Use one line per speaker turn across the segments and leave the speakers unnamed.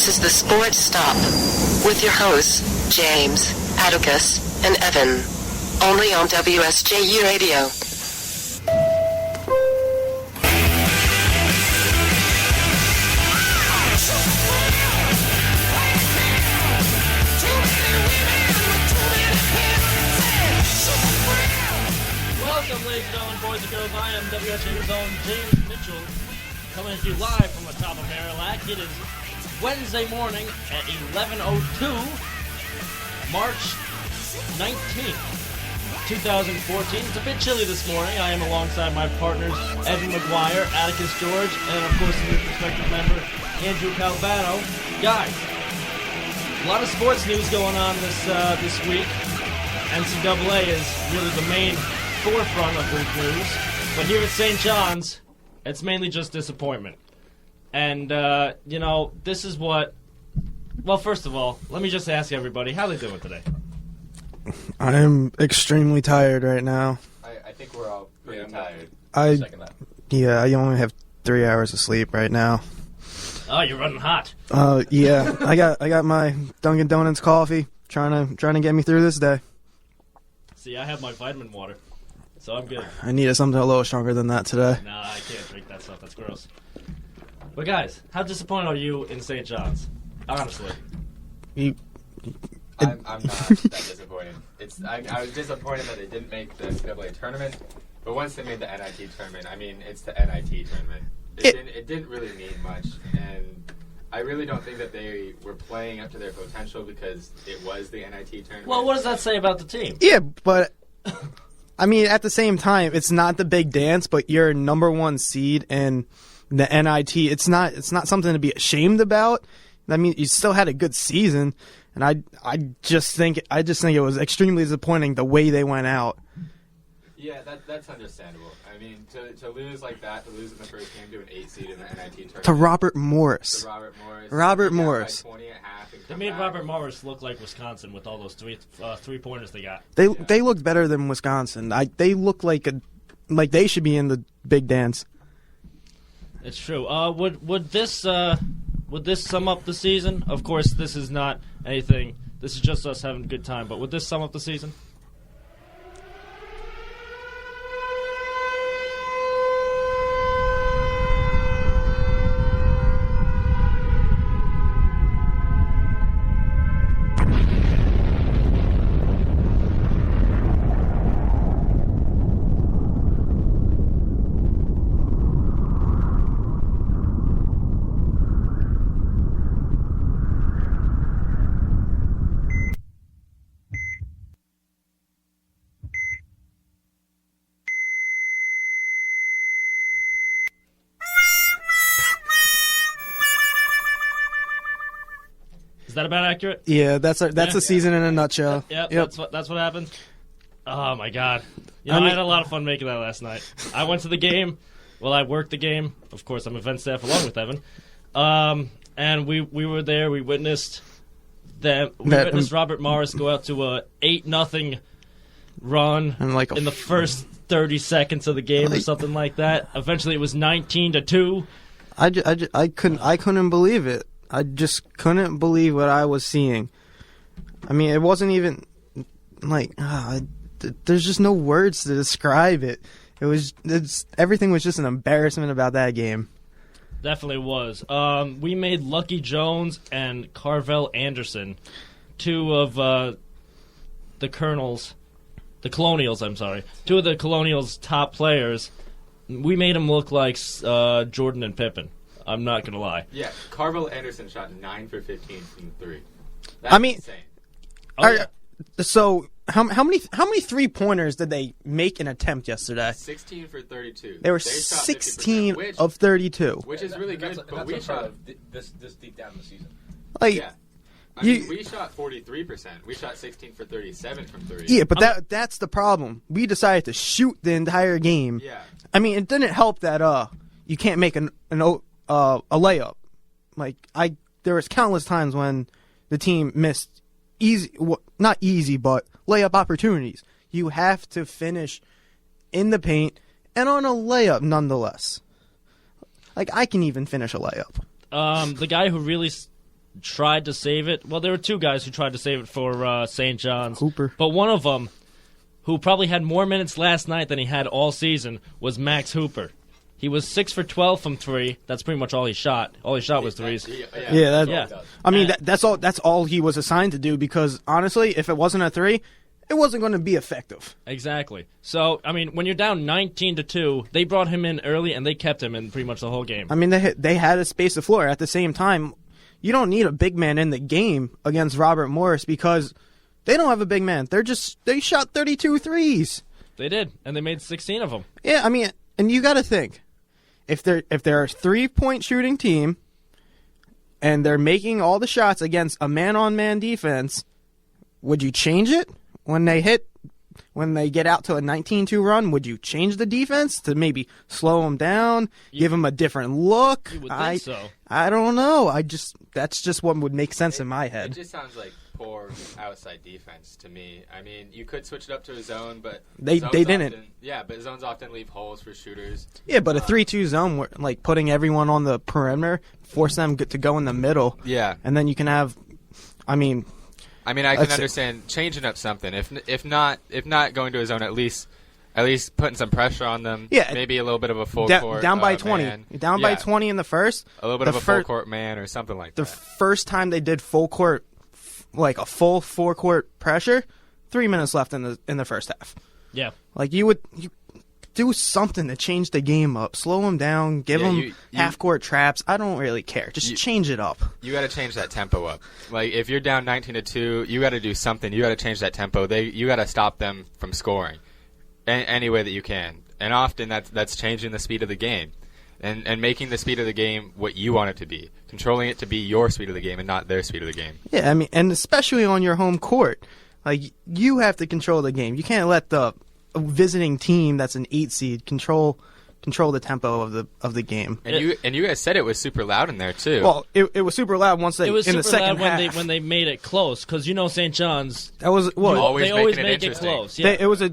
is the Sports Stop with your hosts, James, Atticus, and Evan. Only on WSJU Radio.
Welcome, ladies and gentlemen, boys and girls. I am WSJU's own James Mitchell, coming to you live from the top of Marillac. It is Wednesday morning at 11:02, March 19th, 2014. It's a bit chilly this morning. I am alongside my partners, Evan McGuire, Atticus George, and of course, the respective member, Andrew Calvano. Guys, a lot of sports news going on this week. NCAA is really the main forefront of Greek news, but here at St. John's, it's mainly just disappointment. And, this is what... Well, first of all, let me just ask everybody, how are they doing today?
I am extremely tired right now.
I think we're all pretty tired.
I only have 3 hours of sleep right now.
Oh, you're running hot.
Yeah, I got my Dunkin' Donuts coffee trying to get me through this day.
See, I have my vitamin water, so I'm good.
I needed something a little stronger than that today.
Nah, I can't drink that stuff. That's gross. But guys, how disappointed are you in St. John's? Honestly.
I'm not that disappointed. I was disappointed that they didn't make the NCAA tournament, but once they made the NIT tournament, I mean, it's the NIT tournament. It didn't really mean much, and I really don't think that they were playing up to their potential because it was the NIT tournament.
Well, what does that say about the team?
Yeah, but I mean, at the same time, it's not the big dance, but you're number one seed in the NIT. It's not something to be ashamed about. I mean, you still had a good season, and I just think it was extremely disappointing the way they went out.
Yeah, that's understandable. I mean, to lose like that, to lose in the first game to an 8 seed in the NIT tournament.
To Robert Morris.
Robert Morris. By 20 at half and
they made Robert Morris look like Wisconsin with all those three-pointers they got.
They looked better than Wisconsin. They look like they should be in the big dance.
It's true. Would this sum up the season? Of course, this is not anything. This is just us having a good time. But would this sum up the season? Is that about accurate?
Yeah, that's a season in a nutshell.
Yep. That's what happened. Oh my God! I had a lot of fun making that last night. I went to the game. Well, I worked the game. Of course, I'm event staff along with Evan. And we were there. We witnessed them. We witnessed Robert Morris go out to a 8-0 run in the first 30 seconds of the game or something like that. Eventually, it was 19-2.
I couldn't believe it. I just couldn't believe what I was seeing. I mean, it wasn't even there's just no words to describe it. Everything was just an embarrassment about that game.
Definitely was. We made Lucky Jones and Carvel Anderson, two of the Colonials, two of the Colonials' top players. We made them look like Jordan and Pippen. I'm not going to lie.
Yeah, Carvel Anderson shot 9 for 15 from 3. That's insane.
So how many 3-pointers did they make an attempt yesterday?
16 for 32.
They were 16 of 32.
Which is really good, but we shot
this deep down in the season.
We shot 43%. We shot 16 for 37 from 3.
Yeah, but that's the problem. We decided to shoot the entire game.
Yeah.
I mean, it didn't help that you can't make a layup. There was countless times when the team missed not easy, but layup opportunities. You have to finish in the paint and on a layup nonetheless. I can even finish a layup.
The guy who really tried to save it. Well, there were two guys who tried to save it for St. John's.
Hooper.
But one of them, who probably had more minutes last night than he had all season, was Max Hooper. He was 6 for 12 from 3. That's pretty much all he shot. All he shot was threes.
Yeah. I mean, that's all. That's all he was assigned to do. Because honestly, if it wasn't a 3, it wasn't going to be effective.
Exactly. So, I mean, when you're down 19-2, they brought him in early and they kept him in pretty much the whole game.
I mean, they had to space the floor. At the same time, you don't need a big man in the game against Robert Morris because they don't have a big man. They shot 32 threes.
They did, and they made 16 of them.
Yeah, I mean, and you got to think, if they're a 3-point shooting team and they're making all the shots against a man-on-man defense, would you change it when they get out to a 19-2 run? Would you change the defense to maybe slow them down, give them a different look?
You would think so.
I don't know. That's just what would make sense in my head.
It just sounds like poor outside defense to me. I mean, you could switch it up to a zone, but
they didn't.
But zones often leave holes for shooters.
Yeah, but a 3-2 zone, like putting everyone on the perimeter, force them to go in the middle.
Yeah,
and then you can have. I can
understand changing up something. If not going to a zone, at least putting some pressure on them.
Yeah,
maybe a little bit of a full court
down by 20.
Man.
Down by 20 in the first.
A little bit of a full court man or something like that.
The first time they did full court, like a full 4-court pressure, 3 minutes left in the first half.
Yeah,
like you do something to change the game up, slow them down, give them half-court traps. I don't really care. Just change it up.
You got to change that tempo up. Like if you're down 19-2, you got to do something. You got to change that tempo. You got to stop them from scoring any way that you can. And often that's changing the speed of the game and making the speed of the game what you want it to be, controlling it to be your speed of the game and not their speed of the game.
Yeah, I mean, and especially on your home court, like you have to control the game. You can't let the visiting team that's an 8 seed control the tempo of the game.
And you guys said it was super loud in there too.
Well, it was super loud once they
it was
in
super
the second
loud
half
when they made it close because St. John's.
That was what
they always
making it
make it
interesting.
close. Yeah.
it was a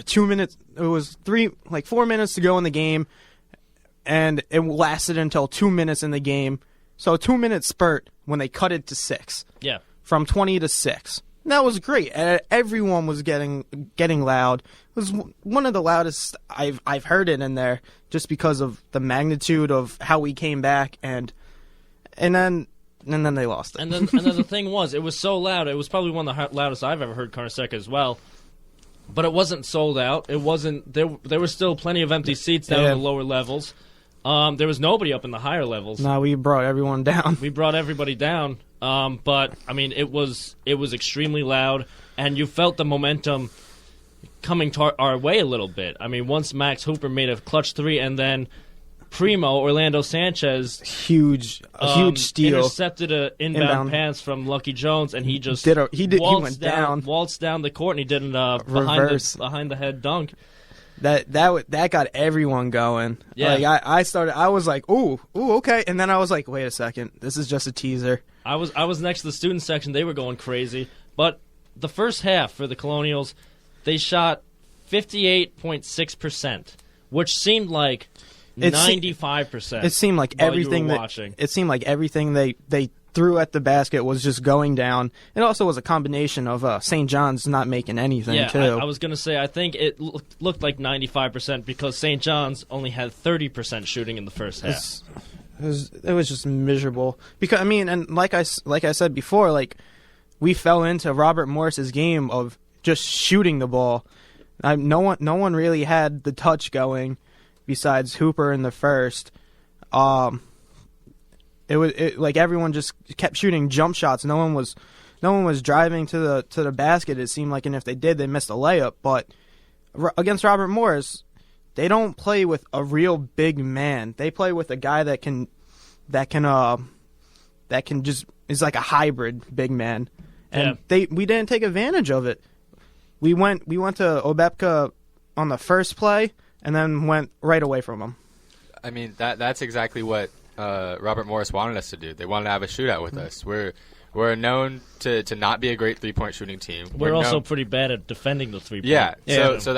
2 minutes. It was 4 minutes to go in the game, and it lasted until 2 minutes in the game. So a 2-minute spurt when they cut it to 6.
Yeah.
From 20 to 6. That was great. Everyone was getting loud. It was one of the loudest I've heard it in there, just because of the magnitude of how we came back, and then they lost it.
And then the thing was, it was so loud. It was probably one of the loudest I've ever heard Carnesecca as well. But it wasn't sold out. It wasn't. There were still plenty of empty seats down in the lower levels. There was nobody up in the higher levels.
No, we brought everyone down.
We brought everybody down. But I mean, it was extremely loud, and you felt the momentum coming our way a little bit. I mean, once Max Hooper made a clutch 3, and then Primo Orlando Sanchez
huge steal,
intercepted an inbound pass from Lucky Jones, and he just
he went down,
waltzed down the court, and he did an
reverse
behind the head dunk.
That got everyone going.
Yeah,
like I was like, ooh, okay, and then I was like, wait a second, this is just a teaser.
I was next to the student section. They were going crazy, but the first half for the Colonials, they shot 58.6%, which seemed like 95%.
It seemed like everything it seemed like everything they threw at the basket was just going down. It also was a combination of St. John's not making anything, too.
I was going to say, I think it looked like 95% because St. John's only had 30% shooting in the first half.
It was just miserable. Because, I mean, and like I said before, like, we fell into Robert Morris's game of just shooting the ball. No one really had the touch going besides Hooper in the first. It was like everyone just kept shooting jump shots. No one was driving to the basket. It seemed like, and if they did, they missed a layup. But against Robert Morris, they don't play with a real big man. They play with a guy that can just is like a hybrid big man. And we didn't take advantage of it. We went to Obepka on the first play and then went right away from him.
I mean, that's exactly what Robert Morris wanted us to do. They wanted to have a shootout with us. We're known to not be a great 3-point shooting team.
We're also pretty bad at defending the 3-point.
Yeah. So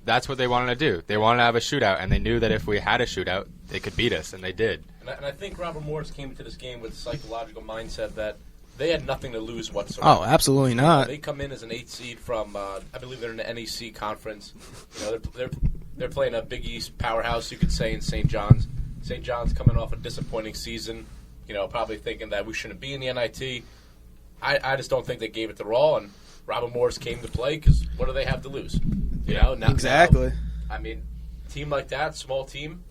that's what they wanted to do. They wanted to have a shootout, and they knew that if we had a shootout, they could beat us, and they did.
And I think Robert Morris came into this game with a psychological mindset that they had nothing to lose whatsoever.
Oh, absolutely not.
They come in as an 8th seed from, I believe they're in the NEC conference. They're playing a Big East powerhouse, you could say, in St. John's. St. John's coming off a disappointing season, probably thinking that we shouldn't be in the NIT. I just don't think they gave it their all, and Robert Morris came to play because what do they have to lose?
Exactly.
Team like that, small team,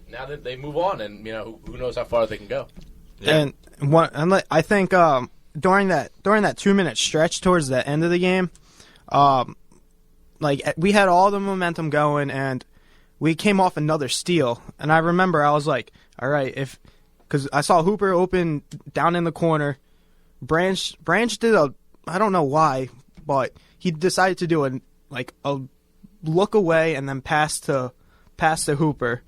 now that they move on, and who knows how far they can go.
Yeah. And I think during that 2-minute stretch towards the end of the game, we had all the momentum going, and we came off another steal. And I remember I was like, all right, because I saw Hooper open down in the corner. Branch did I don't know why, but he decided to do a look away and then pass to Hooper,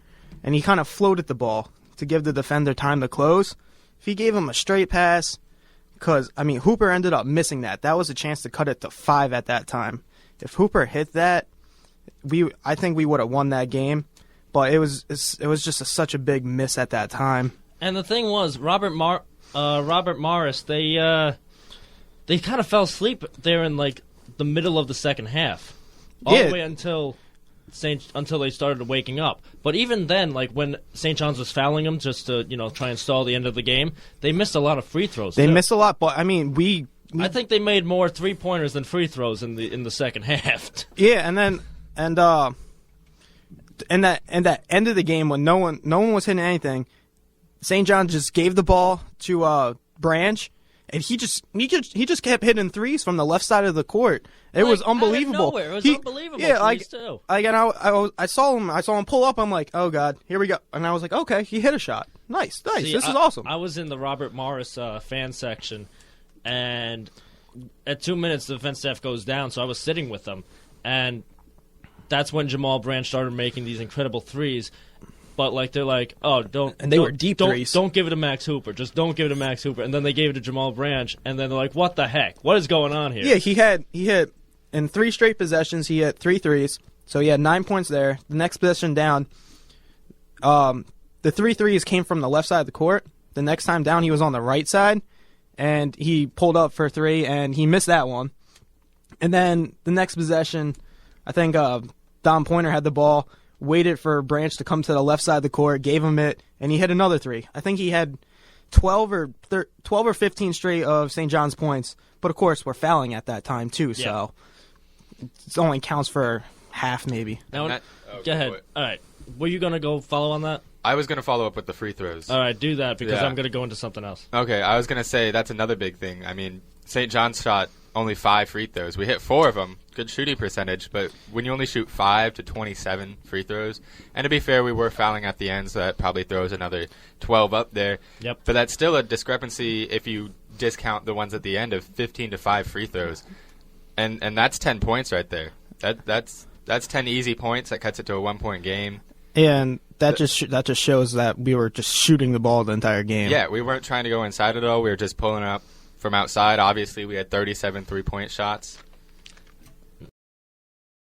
and he kind of floated the ball to give the defender time to close. If he gave him a straight pass, because Hooper ended up missing that. That was a chance to cut it to 5 at that time. If Hooper hit that, I think we would have won that game. But it was just such a big miss at that time.
And the thing was, Robert Morris, they kind of fell asleep there in the middle of the second half, all the way until they started waking up. But even then, when St. John's was fouling them just to try and stall the end of the game, they missed a lot of free throws.
They missed a lot, but we
I think they made more 3-pointers than free throws in the second half.
Yeah, and that end of the game when no one was hitting anything, St. John just gave the ball to Branch, and he just kept hitting threes from the left side of the court. It was unbelievable.
Out of nowhere. It was unbelievable.
Yeah,
too.
I saw him pull up. I'm like, oh god, here we go. And I was like, okay, he hit a shot. Nice.
See,
this is awesome.
I was in the Robert Morris fan section, and at 2 minutes the defense staff goes down, so I was sitting with them, and that's when Jamal Branch started making these incredible threes. But they're like, oh,
were deep threes.
Don't give it to Max Hooper. Just don't give it to Max Hooper. And then they gave it to Jamal Branch, and then they're like, what the heck? What is going on here?
Yeah, he hit in 3 straight possessions. He hit 3 threes, so he had 9 points there. The next possession down, the 3 threes came from the left side of the court. The next time down, he was on the right side, and he pulled up for 3, and he missed that one. And then the next possession, I think Dom Pointer had the ball, waited for Branch to come to the left side of the court, gave him it, and he hit another 3. I think he had 12 or 15 straight of St. John's points, but of course we're fouling at that time too, so it only counts for half maybe.
Now, go ahead. All right, were you going to go follow on that?
I was going to follow up with the free throws.
All right, do that because I'm going to go into something else.
Okay, I was going to say that's another big thing. St. John's shot only 5 free throws. We hit 4 of them. Good shooting percentage, but when you only shoot 5 to 27 free throws, and to be fair, we were fouling at the end, so that probably throws another 12 up there.
Yep.
But that's still a discrepancy if you discount the ones at the end of 15 to 5 free throws. And that's 10 points right there. That's 10 easy points. That cuts it to a 1-point game.
And that just shows that we were just shooting the ball the entire game.
Yeah, we weren't trying to go inside at all. We were just pulling it up from outside. Obviously, we had 37 3-point shots.